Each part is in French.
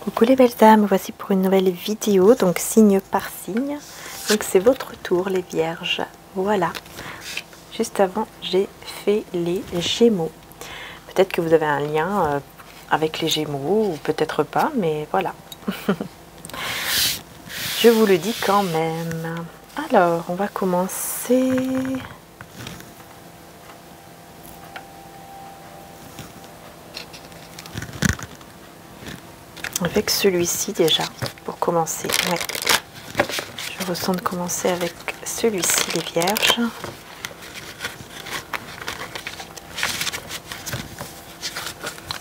Coucou les belles âmes, voici pour une nouvelle vidéo, donc signe par signe. Donc c'est votre tour les vierges, voilà. Juste avant, j'ai fait les Gémeaux. Peut-être que vous avez un lien avec les Gémeaux, ou peut-être pas, mais voilà. Je vous le dis quand même. Alors, on va commencer... avec celui-ci déjà, pour commencer. Ouais. Je ressens de commencer avec celui-ci, les vierges.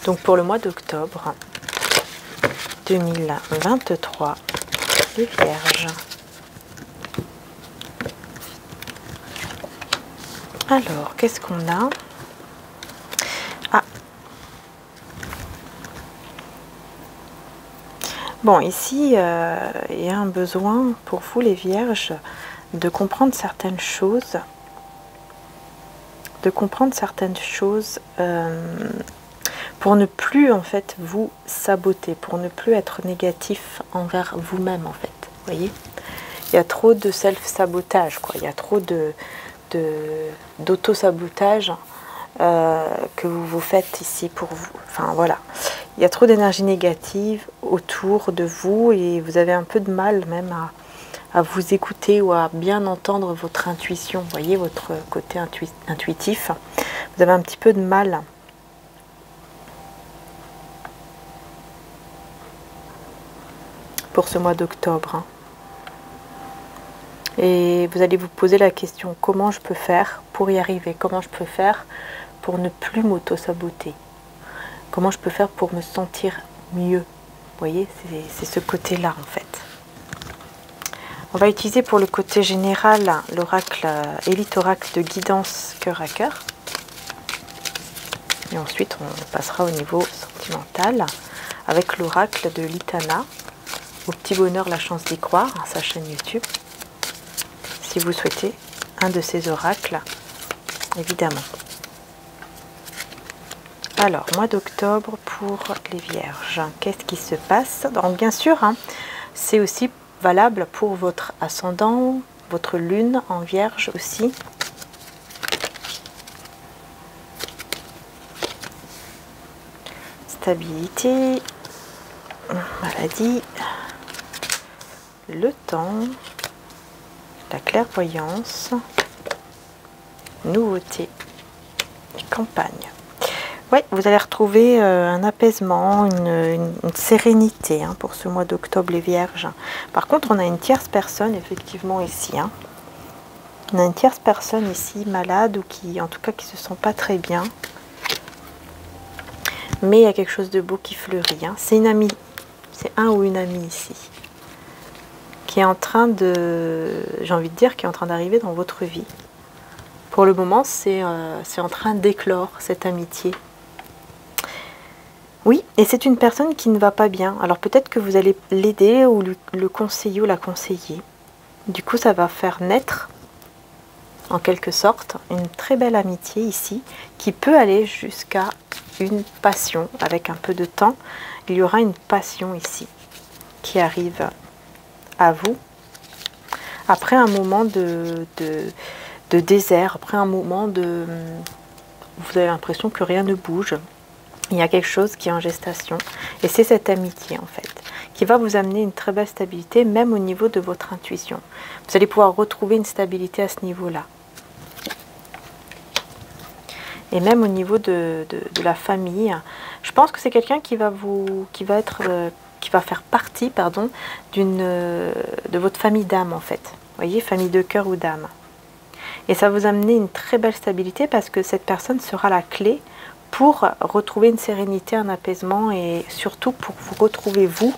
Donc pour le mois d'octobre 2023, les vierges. Alors, qu'est-ce qu'on a? Ah, bon, ici, il y a un besoin pour vous, les vierges, de comprendre certaines choses. Pour ne plus, en fait, vous saboter, pour ne plus être négatif envers vous-même, en fait. Vous voyez? Il y a trop de self-sabotage, quoi. Il y a trop d'auto-sabotage que vous vous faites ici pour vous. Enfin, voilà. Il y a trop d'énergie négative autour de vous et vous avez un peu de mal même à vous écouter ou à bien entendre votre intuition. Vous voyez, votre côté intuitif. Vous avez un petit peu de mal. Pour ce mois d'octobre. Et vous allez vous poser la question, comment je peux faire pour y arriver? Comment je peux faire pour ne plus m'auto-saboter? Comment je peux faire pour me sentir mieux? Vous voyez, c'est ce côté-là en fait. On va utiliser pour le côté général l'oracle Élite Oracle de guidance cœur à cœur. Et ensuite on passera au niveau sentimental avec l'oracle de Litana. Au petit bonheur, la chance d'y croire, sa chaîne YouTube. Si vous souhaitez un de ces oracles, évidemment. Alors, mois d'octobre pour les vierges. Qu'est-ce qui se passe? Donc, bien sûr, hein, c'est aussi valable pour votre ascendant, votre lune en vierge aussi. Stabilité, maladie, le temps, la clairvoyance, nouveauté et campagne. Oui, vous allez retrouver un apaisement, une sérénité hein, pour ce mois d'octobre les vierges. Par contre, on a une tierce personne effectivement ici. Hein. On a une tierce personne ici malade ou qui, en tout cas, qui se sent pas très bien. Mais il y a quelque chose de beau qui fleurit. Hein. C'est une amie, c'est un ou une amie ici. Qui est en train de, j'ai envie de dire, qui est en train d'arriver dans votre vie. Pour le moment, c'est en train d'éclore, cette amitié. Oui, et c'est une personne qui ne va pas bien. Alors peut-être que vous allez l'aider ou le conseiller ou la conseiller. Du coup, ça va faire naître, en quelque sorte, une très belle amitié ici, qui peut aller jusqu'à une passion. Avec un peu de temps, il y aura une passion ici, qui arrive à vous, après un moment de désert, après un moment de... Vous avez l'impression que rien ne bouge. Il y a quelque chose qui est en gestation. Et c'est cette amitié, en fait, qui va vous amener une très belle stabilité, même au niveau de votre intuition. Vous allez pouvoir retrouver une stabilité à ce niveau-là. Et même au niveau de la famille. Je pense que c'est quelqu'un qui va faire partie, pardon, de votre famille d'âme, en fait. Vous voyez, famille de cœur ou d'âme. Et ça va vous amener une très belle stabilité parce que cette personne sera la clé pour retrouver une sérénité, un apaisement et surtout pour vous retrouver vous.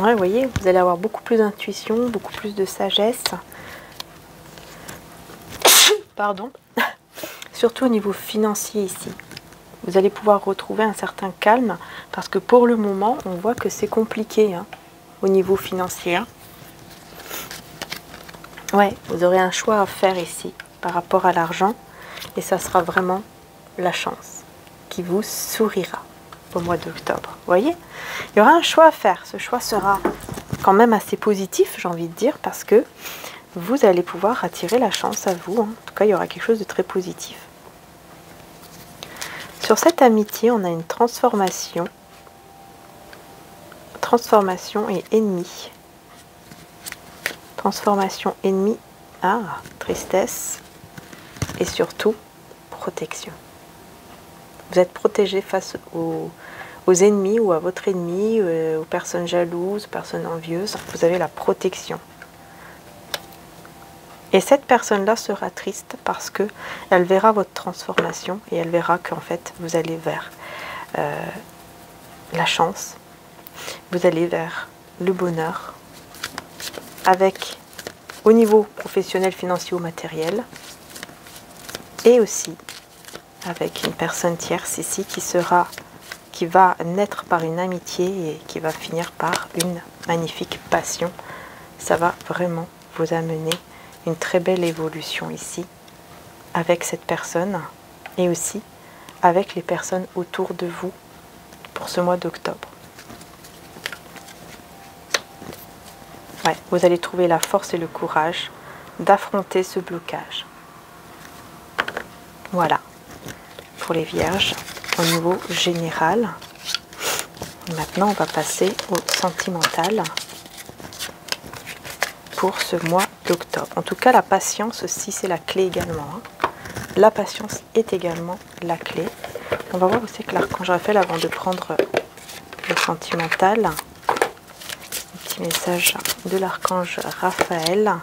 Ouais, vous voyez, vous allez avoir beaucoup plus d'intuition, beaucoup plus de sagesse. Pardon. Surtout au niveau financier ici. Vous allez pouvoir retrouver un certain calme parce que pour le moment, on voit que c'est compliqué hein, au niveau financier. Ouais, vous aurez un choix à faire ici par rapport à l'argent et ça sera vraiment la chance. qui vous sourira au mois d'octobre. Vous voyez, il y aura un choix à faire. Ce choix sera quand même assez positif, j'ai envie de dire, parce que vous allez pouvoir attirer la chance à vous. En tout cas, il y aura quelque chose de très positif. Sur cette amitié, on a une transformation. Transformation et ennemi. Transformation, ennemi. Ah, tristesse. Et surtout, protection. Vous êtes protégé face aux ennemis ou à votre ennemi, aux personnes jalouses, aux personnes envieuses. Vous avez la protection. Et cette personne-là sera triste parce que elle verra votre transformation et elle verra qu'en fait, vous allez vers la chance, vous allez vers le bonheur, avec au niveau professionnel, financier ou matériel, et aussi avec une personne tierce ici qui va naître par une amitié et qui va finir par une magnifique passion. Ça va vraiment vous amener une très belle évolution ici avec cette personne et aussi avec les personnes autour de vous pour ce mois d'octobre. Ouais, vous allez trouver la force et le courage d'affronter ce blocage. Voilà, pour les vierges au niveau général. Maintenant, on va passer au sentimental pour ce mois d'octobre. En tout cas, la patience aussi, c'est la clé également. La patience est également la clé. On va voir aussi que l'archange Raphaël, avant de prendre le sentimental, un petit message de l'archange Raphaël.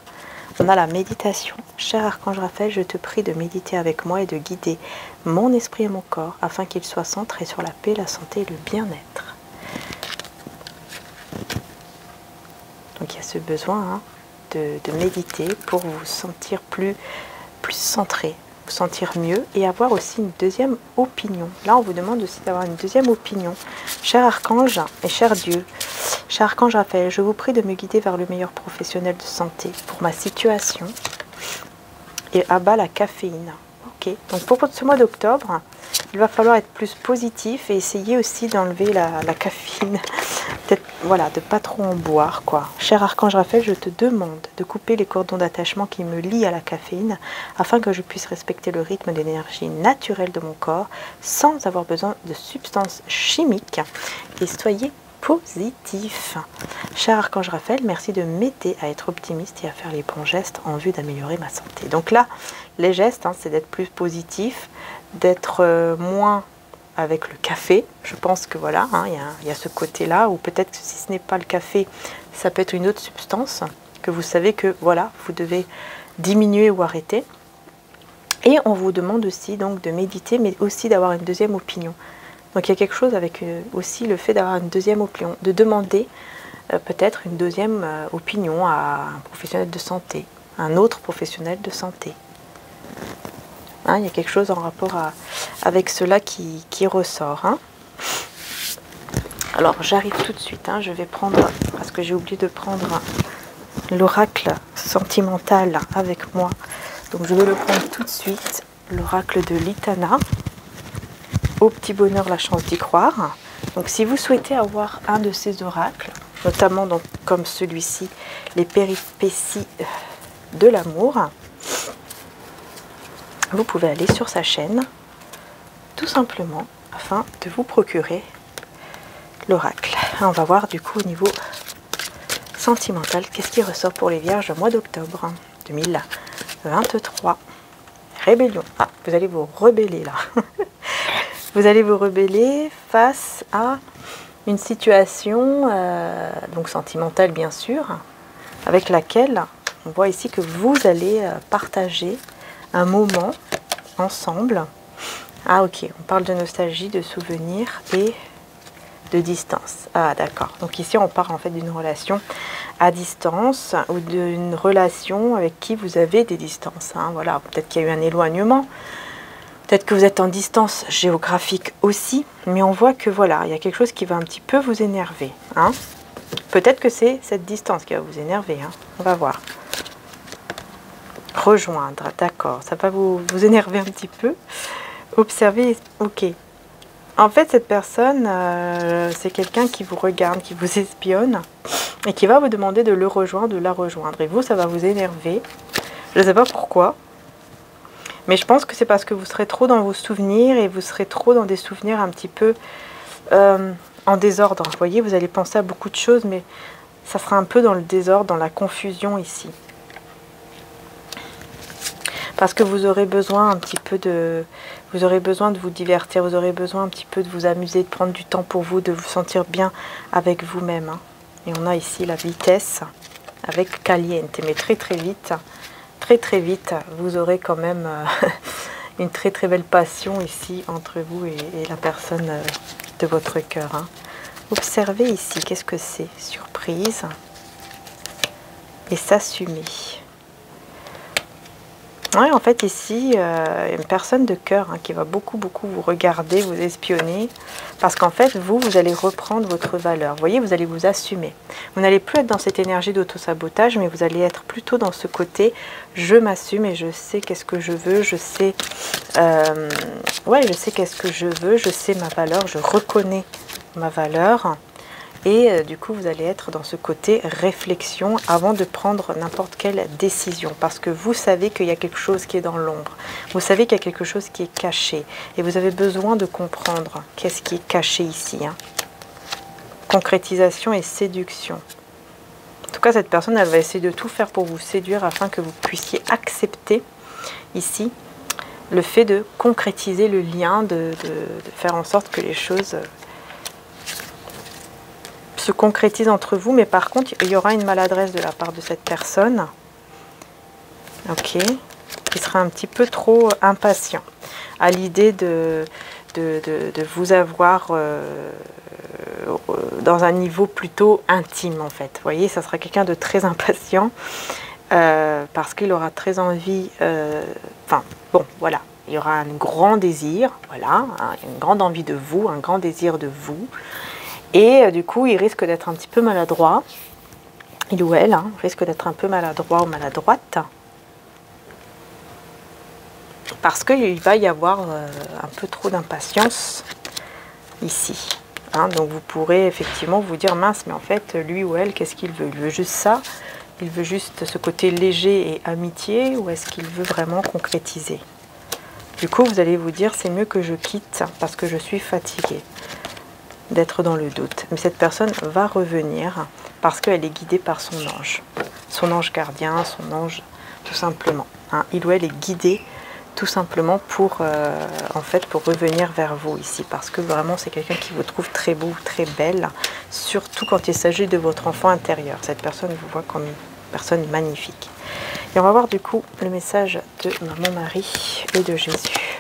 On a la méditation. Cher archange Raphaël, je te prie de méditer avec moi et de guider mon esprit et mon corps afin qu'il soit centré sur la paix, la santé et le bien-être. Donc il y a ce besoin de méditer pour vous sentir plus centré, vous sentir mieux et avoir aussi une deuxième opinion. Là, on vous demande aussi d'avoir une deuxième opinion. Cher archange et cher Dieu, cher archange Raphaël, je vous prie de me guider vers le meilleur professionnel de santé pour ma situation et abat la caféine. Ok, donc pour ce mois d'octobre, il va falloir être plus positif et essayer aussi d'enlever la caféine. Peut-être, voilà, de pas trop en boire, quoi. Cher archange Raphaël, je te demande de couper les cordons d'attachement qui me lient à la caféine afin que je puisse respecter le rythme de l'énergie naturelle de mon corps sans avoir besoin de substances chimiques. Et soyez positif. Cher archange Raphaël, merci de m'aider à être optimiste et à faire les bons gestes en vue d'améliorer ma santé. Donc là, les gestes, c'est d'être plus positif, d'être moins avec le café. Je pense que voilà, il y a ce côté-là, ou peut-être que si ce n'est pas le café, ça peut être une autre substance que vous savez que voilà, vous devez diminuer ou arrêter. Et on vous demande aussi donc de méditer, mais aussi d'avoir une deuxième opinion. Donc il y a quelque chose avec aussi le fait d'avoir une deuxième opinion, de demander peut-être une deuxième opinion à un professionnel de santé, un autre professionnel de santé. Il y a quelque chose en rapport avec cela qui ressort. Alors j'arrive tout de suite, je vais prendre, parce que j'ai oublié de prendre l'oracle sentimental avec moi. Donc je vais le prendre tout de suite, l'oracle de l'Itana. Au petit bonheur, la chance d'y croire. Donc si vous souhaitez avoir un de ces oracles, notamment donc, comme celui-ci, les péripéties de l'amour, vous pouvez aller sur sa chaîne, tout simplement, afin de vous procurer l'oracle. On va voir du coup au niveau sentimental, qu'est-ce qui ressort pour les vierges au mois d'octobre 2023. Rébellion. Ah, vous allez vous rebeller là. Vous allez vous rebeller face à une situation donc sentimentale bien sûr, avec laquelle on voit ici que vous allez partager un moment ensemble. Ah ok, on parle de nostalgie, de souvenirs et de distance. Ah d'accord, donc ici on parle en fait d'une relation à distance ou d'une relation avec qui vous avez des distances. Voilà, peut-être qu'il y a eu un éloignement. Peut-être que vous êtes en distance géographique aussi, mais on voit que voilà, il y a quelque chose qui va un petit peu vous énerver. Peut-être que c'est cette distance qui va vous énerver. On va voir. Rejoindre, d'accord, ça va vous énerver un petit peu. Observer, ok. En fait, cette personne, c'est quelqu'un qui vous regarde, qui vous espionne et qui va vous demander de le rejoindre, de la rejoindre. Et vous, ça va vous énerver. Je ne sais pas pourquoi. Mais je pense que c'est parce que vous serez trop dans vos souvenirs et vous serez trop dans des souvenirs un petit peu en désordre. Vous voyez, vous allez penser à beaucoup de choses, mais ça sera un peu dans le désordre, dans la confusion ici. Parce que vous aurez besoin un petit peu de... Vous aurez besoin de vous divertir, vous aurez besoin un petit peu de vous amuser, de prendre du temps pour vous, de vous sentir bien avec vous-même. Hein. Et on a ici la vitesse avec caliente, mais très très vite, vous aurez quand même une très très belle passion ici entre vous et la personne de votre cœur. Hein. Observez ici, qu'est-ce que c'est? Surprise et s'assumer. Oui, en fait, ici, une personne de cœur hein, qui va beaucoup vous regarder, vous espionner. Parce qu'en fait, vous allez reprendre votre valeur. Vous voyez, vous allez vous assumer. Vous n'allez plus être dans cette énergie d'auto-sabotage, mais vous allez être plutôt dans ce côté « je m'assume et je sais qu'est-ce que je veux, je sais, je sais qu'est-ce que je veux, je sais ma valeur, je reconnais ma valeur ». Et du coup, vous allez être dans ce côté réflexion avant de prendre n'importe quelle décision. Parce que vous savez qu'il y a quelque chose qui est dans l'ombre. Vous savez qu'il y a quelque chose qui est caché. Et vous avez besoin de comprendre qu'est-ce qui est caché ici. Hein. Concrétisation et séduction. En tout cas, cette personne, elle va essayer de tout faire pour vous séduire afin que vous puissiez accepter ici le fait de concrétiser le lien, de faire en sorte que les choses... se concrétise entre vous, mais par contre il y aura une maladresse de la part de cette personne, ok, qui sera un petit peu trop impatient à l'idée de vous avoir dans un niveau plutôt intime en fait. Vous voyez, ça sera quelqu'un de très impatient parce qu'il aura très envie, enfin bon voilà, il y aura un grand désir, voilà, hein, une grande envie de vous, un grand désir de vous. Et du coup, il risque d'être un petit peu maladroit. Il ou elle hein, risque d'être un peu maladroit ou maladroite. Parce qu'il va y avoir un peu trop d'impatience ici. Hein, donc vous pourrez effectivement vous dire, mince, mais en fait, lui ou elle, qu'est-ce qu'il veut? Il veut juste ça? Il veut juste ce côté léger et amitié? Ou est-ce qu'il veut vraiment concrétiser? Du coup, vous allez vous dire, c'est mieux que je quitte parce que je suis fatiguée d'être dans le doute. Mais cette personne va revenir parce qu'elle est guidée par son ange gardien, son ange tout simplement. Hein. Il ou elle est guidé tout simplement pour, en fait, pour revenir vers vous ici. Parce que vraiment, c'est quelqu'un qui vous trouve très beau, très belle, surtout quand il s'agit de votre enfant intérieur. Cette personne vous voit comme une personne magnifique. Et on va voir du coup le message de mon mari et de Jésus.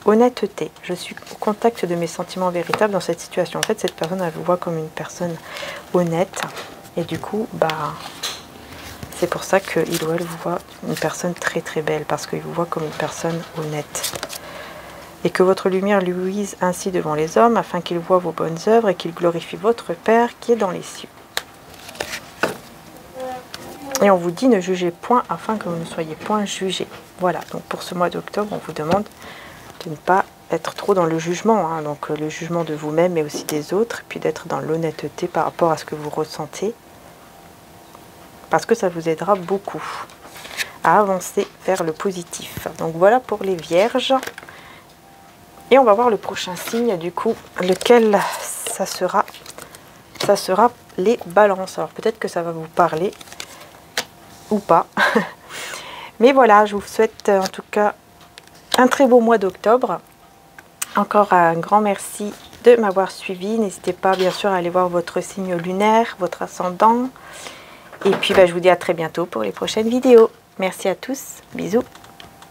Honnêteté, je suis au contact de mes sentiments véritables dans cette situation. En fait, cette personne, elle vous voit comme une personne honnête. Et du coup, c'est pour ça qu'il ou elle vous voit une personne très très belle. Parce qu'il vous voit comme une personne honnête. Et que votre lumière luise ainsi devant les hommes, afin qu'ils voient vos bonnes œuvres et qu'ils glorifient votre Père qui est dans les cieux. Et on vous dit, ne jugez point, afin que vous ne soyez point jugés. Voilà, donc pour ce mois d'octobre, on vous demande de ne pas être trop dans le jugement, hein, donc le jugement de vous-même mais aussi des autres, puis d'être dans l'honnêteté par rapport à ce que vous ressentez, parce que ça vous aidera beaucoup à avancer vers le positif. Donc voilà pour les vierges, et on va voir le prochain signe du coup, lequel ça sera les balances. Alors peut-être que ça va vous parler ou pas, mais voilà, je vous souhaite en tout cas un très beau mois d'octobre. Encore un grand merci de m'avoir suivi. N'hésitez pas bien sûr à aller voir votre signe lunaire, votre ascendant. Et puis je vous dis à très bientôt pour les prochaines vidéos. Merci à tous. Bisous.